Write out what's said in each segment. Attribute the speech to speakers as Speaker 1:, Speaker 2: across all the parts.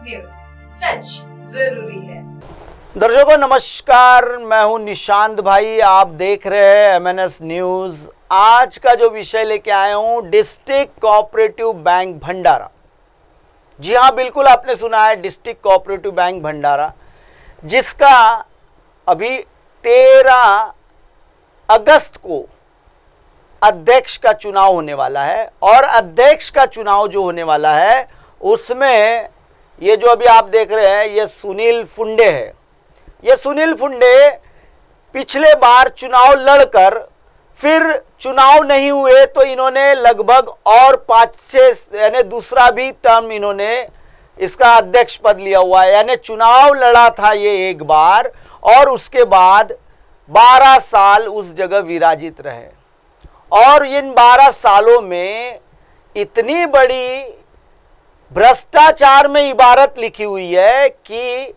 Speaker 1: News, सच जरूरी है।
Speaker 2: दर्शकों नमस्कार, मैं हूं निशांत भाई। आप देख रहे हैं एमएनएस न्यूज। आज का जो विषय लेके आया हूं, डिस्ट्रिक्ट कोऑपरेटिव बैंक भंडारा। जी हां, बिल्कुल आपने सुना है, डिस्ट्रिक्ट कोऑपरेटिव बैंक भंडारा, जिसका अभी 13 अगस्त को अध्यक्ष का चुनाव होने वाला है। और अध्यक्ष का चुनाव जो होने वाला है उसमें ये जो अभी आप देख रहे हैं, ये सुनील फुंडे है। ये सुनील फुंडे पिछले बार चुनाव लड़कर फिर चुनाव नहीं हुए तो इन्होंने लगभग और 5-6 यानी दूसरा भी टर्म इन्होंने इसका अध्यक्ष पद लिया हुआ है। यानी चुनाव लड़ा था ये एक बार और उसके बाद 12 साल उस जगह विराजित रहे। और इन 12 सालों में इतनी बड़ी भ्रष्टाचार में इबारत लिखी हुई है कि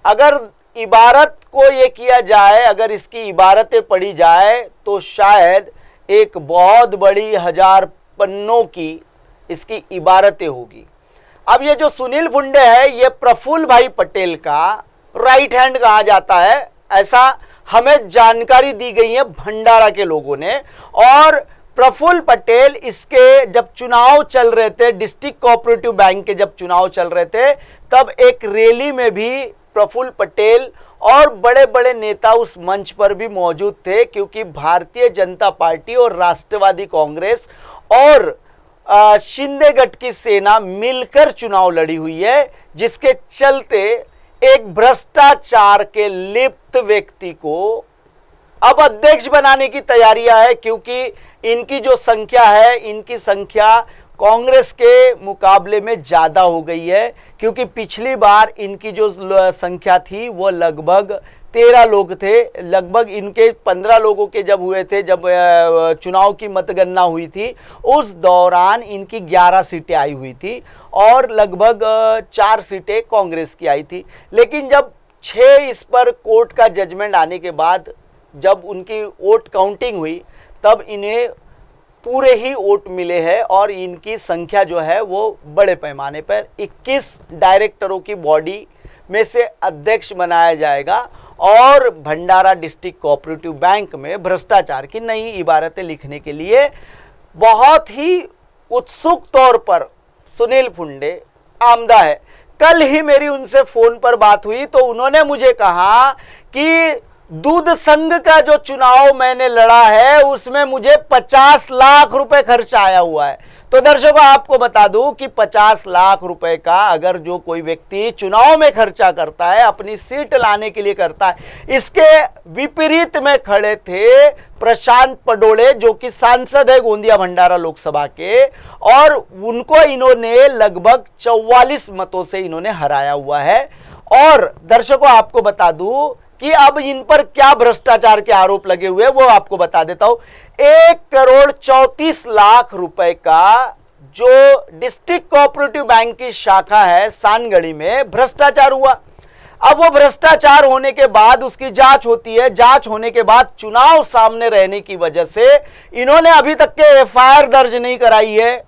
Speaker 2: अगर इबारत को ये किया जाए, अगर इसकी इबारतें पढ़ी जाए तो शायद एक बहुत बड़ी 1000 पन्नों की इसकी इबारतें होगी। अब ये जो सुनील फुंडे है, ये प्रफुल्ल भाई पटेल का राइट हैंड कहा जाता है, ऐसा हमें जानकारी दी गई है भंडारा के लोगों ने। और प्रफुल्ल पटेल इसके जब चुनाव चल रहे थे, डिस्ट्रिक्ट कोऑपरेटिव बैंक के जब चुनाव चल रहे थे, तब एक रैली में भी प्रफुल्ल पटेल और बड़े बड़े नेता उस मंच पर भी मौजूद थे, क्योंकि भारतीय जनता पार्टी और राष्ट्रवादी कांग्रेस और शिंदे गठ की सेना मिलकर चुनाव लड़ी हुई है, जिसके चलते एक भ्रष्टाचार के लिप्त व्यक्ति को अब अध्यक्ष बनाने की तैयारियां है। क्योंकि इनकी जो संख्या है, इनकी संख्या कांग्रेस के मुकाबले में ज़्यादा हो गई है, क्योंकि पिछली बार इनकी जो संख्या थी वो लगभग 13 लोग थे। लगभग इनके 15 लोगों के जब हुए थे, जब चुनाव की मतगणना हुई थी, उस दौरान इनकी 11 सीटें आई हुई थी और लगभग 4 सीटें कांग्रेस की आई थी। लेकिन जब 6 इस पर कोर्ट का जजमेंट आने के बाद जब उनकी वोट काउंटिंग हुई, तब इन्हें पूरे ही वोट मिले हैं और इनकी संख्या जो है वो बड़े पैमाने पर 21 डायरेक्टरों की बॉडी में से अध्यक्ष बनाया जाएगा। और भंडारा डिस्ट्रिक्ट कोऑपरेटिव बैंक में भ्रष्टाचार की नई इबारतें लिखने के लिए बहुत ही उत्सुक तौर पर सुनील फुंडे आमदा है। कल ही मेरी उनसे फोन पर बात हुई तो उन्होंने मुझे कहा कि दूध संघ का जो चुनाव मैंने लड़ा है उसमें मुझे 50 लाख रुपए खर्च आया हुआ है। तो दर्शकों आपको बता दूं कि 50 लाख रुपए का अगर जो कोई व्यक्ति चुनाव में खर्चा करता है, अपनी सीट लाने के लिए करता है, इसके विपरीत में खड़े थे प्रशांत पडोले, जो कि सांसद है गोंदिया भंडारा लोकसभा के, और उनको इन्होंने लगभग 44 मतों से इन्होंने हराया हुआ है। और दर्शकों आपको बता दूं कि अब इन पर क्या भ्रष्टाचार के आरोप लगे हुए वो आपको बता देता हूं। 1,34,00,000 रुपए का जो डिस्ट्रिक्ट कोऑपरेटिव बैंक की शाखा है सानगढ़ी में भ्रष्टाचार हुआ। अब वो भ्रष्टाचार होने के बाद उसकी जांच होती है। जांच होने के बाद चुनाव सामने रहने की वजह से इन्होंने अभी तक के एफआईआर दर्ज नहीं कराई है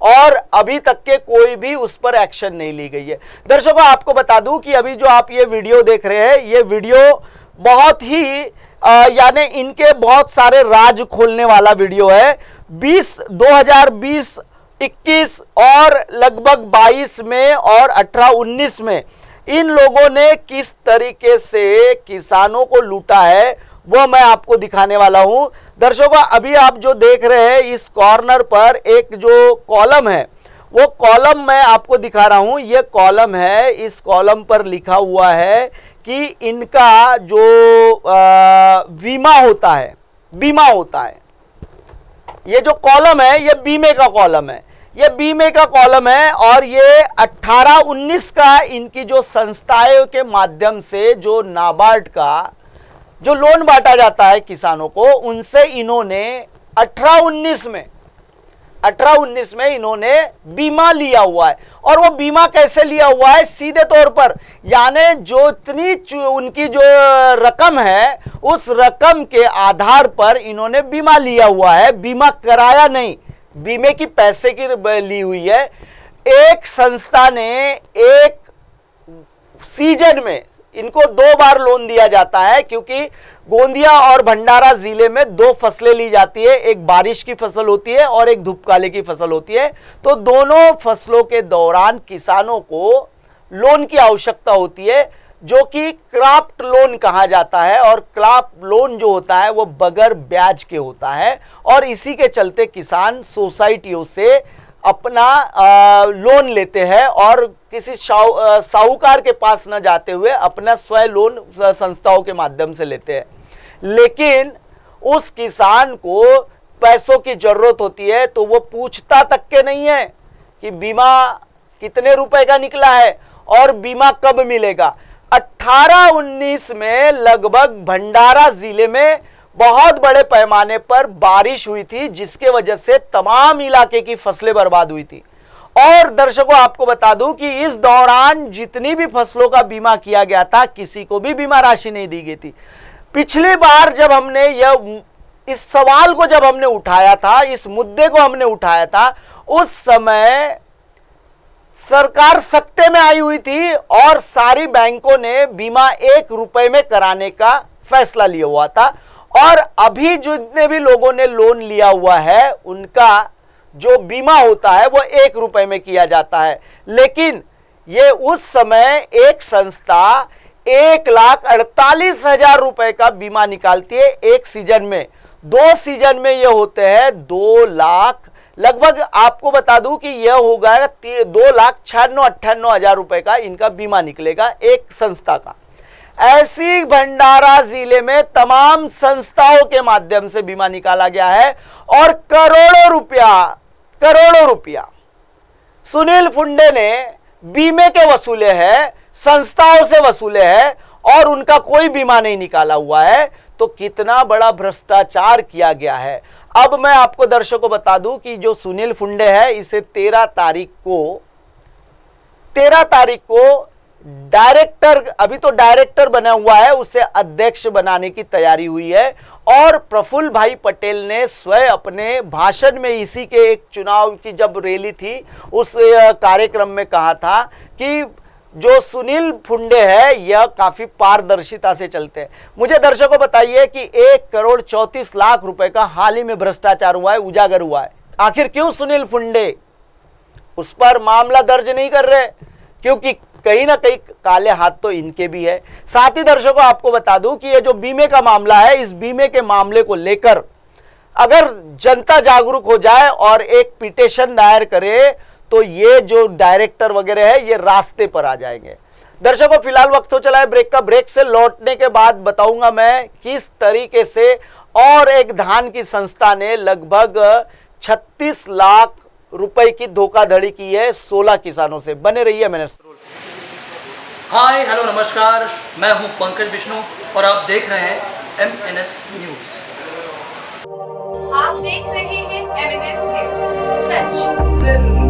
Speaker 2: और अभी तक के कोई भी उस पर एक्शन नहीं ली गई है। दर्शकों आपको बता दूं कि अभी जो आप ये वीडियो देख रहे हैं, ये वीडियो बहुत ही यानी इनके बहुत सारे राज खोलने वाला वीडियो है। 2020, 21 और लगभग 22 में और 18-19 में इन लोगों ने किस तरीके से किसानों को लूटा है वो मैं आपको दिखाने वाला हूं। दर्शकों अभी आप जो देख रहे हैं इस कॉर्नर पर एक जो कॉलम है, वो कॉलम मैं आपको दिखा रहा हूं। ये कॉलम है, इस कॉलम पर लिखा हुआ है कि इनका जो बीमा होता है, ये जो कॉलम है ये बीमे का कॉलम है, ये बीमे का कॉलम है। और ये 18-19 का इनकी जो संस्थाएं के माध्यम से जो नाबार्ड का जो लोन बांटा जाता है किसानों को, उनसे इन्होंने 18-19 में इन्होंने बीमा लिया हुआ है। और वो बीमा कैसे लिया हुआ है? सीधे तौर पर, यानी जो इतनी उनकी जो रकम है उस रकम के आधार पर इन्होंने बीमा लिया हुआ है, बीमा कराया नहीं, बीमे की पैसे की ली हुई है। एक संस्था ने एक सीजन में इनको 2 बार लोन दिया जाता है, क्योंकि गोंदिया और भंडारा जिले में 2 फसलें ली जाती है, एक बारिश की फसल होती है और एक धूपकाले की फसल होती है। तो दोनों फसलों के दौरान किसानों को लोन की आवश्यकता होती है, जो कि क्रॉप लोन कहा जाता है। और क्रॉप लोन जो होता है वो बगैर ब्याज के होता है, और इसी के चलते किसान सोसाइटियों से अपना लोन लेते हैं और किसी साहूकार के पास न जाते हुए अपना स्वयं लोन संस्थाओं के माध्यम से लेते हैं। लेकिन उस किसान को पैसों की जरूरत होती है तो वो पूछता तक के नहीं है कि बीमा कितने रुपए का निकला है और बीमा कब मिलेगा। 18-19 में लगभग भंडारा जिले में बहुत बड़े पैमाने पर बारिश हुई थी, जिसके वजह से तमाम इलाके की फसलें बर्बाद हुई थी। और दर्शकों, आपको बता दूं कि इस दौरान जितनी भी फसलों का बीमा किया गया था, किसी को भी बीमा राशि नहीं दी गई थी। पिछली बार जब हमने इस सवाल को जब हमने उठाया था, इस मुद्दे को हमने उठाया था, उस समय सरकार सत्ते में आई हुई थी और सारी बैंकों ने बीमा 1 रुपए में कराने का फैसला लिया हुआ था। और अभी जितने भी लोगों ने लोन लिया हुआ है उनका जो बीमा होता है वो 1 रुपए में किया जाता है। लेकिन ये उस समय एक संस्था 1,48,000 रुपए का बीमा निकालती है एक सीजन में। 2 सीजन में ये होते हैं 2 लाख, लगभग आपको बता दूं कि यह होगा 2,96,58,000 रुपए का इनका बीमा निकलेगा एक संस्था का। ऐसी भंडारा जिले में तमाम संस्थाओं के माध्यम से बीमा निकाला गया है और करोड़ों रुपया सुनील फुंडे ने बीमे के वसूले हैं, संस्थाओं से वसूले हैं और उनका कोई बीमा नहीं निकाला हुआ है। तो कितना बड़ा भ्रष्टाचार किया गया है। अब मैं आपको दर्शकों बता दूं कि जो सुनील फुंडे है, इसे 13 तारीख को डायरेक्टर, अभी तो डायरेक्टर बना हुआ है, उसे अध्यक्ष बनाने की तैयारी हुई है। और प्रफुल्ल भाई पटेल ने स्वयं अपने भाषण में इसी के एक चुनाव की जब रैली थी उस कार्यक्रम में कहा था कि जो सुनील फुंडे है यह काफी पारदर्शिता से चलते हैं। मुझे दर्शकों बताइए कि 1,34,00,000 रुपए का हाल ही में भ्रष्टाचार हुआ है, उजागर हुआ है। आखिर क्यों सुनील फुंडे उस पर मामला दर्ज नहीं कर रहे? क्योंकि कहीं ना कहीं काले हाथ तो इनके भी है। साथ ही दर्शकों आपको बता दूं कि ये जो बीमे का मामला है, इस बीमे के मामले को लेकर अगर जनता जागरूक हो जाए और एक पिटीशन दायर करे तो ये जो डायरेक्टर वगैरह है ये रास्ते पर आ जाएंगे। दर्शकों, फिलहाल वक्त हो चला है ब्रेक का। ब्रेक से लौटने के बाद बताऊंगा मैं किस तरीके से और एक धान की संस्था ने लगभग 36 लाख रुपए की धोखाधड़ी की है 16 किसानों से। बने रहिए मैंने।
Speaker 3: हाय हेलो नमस्कार, मैं हूं पंकज विष्णु और आप देख रहे हैं MNS न्यूज।
Speaker 1: आप देख रहे हैं MNS न्यूज, सच जरूरी।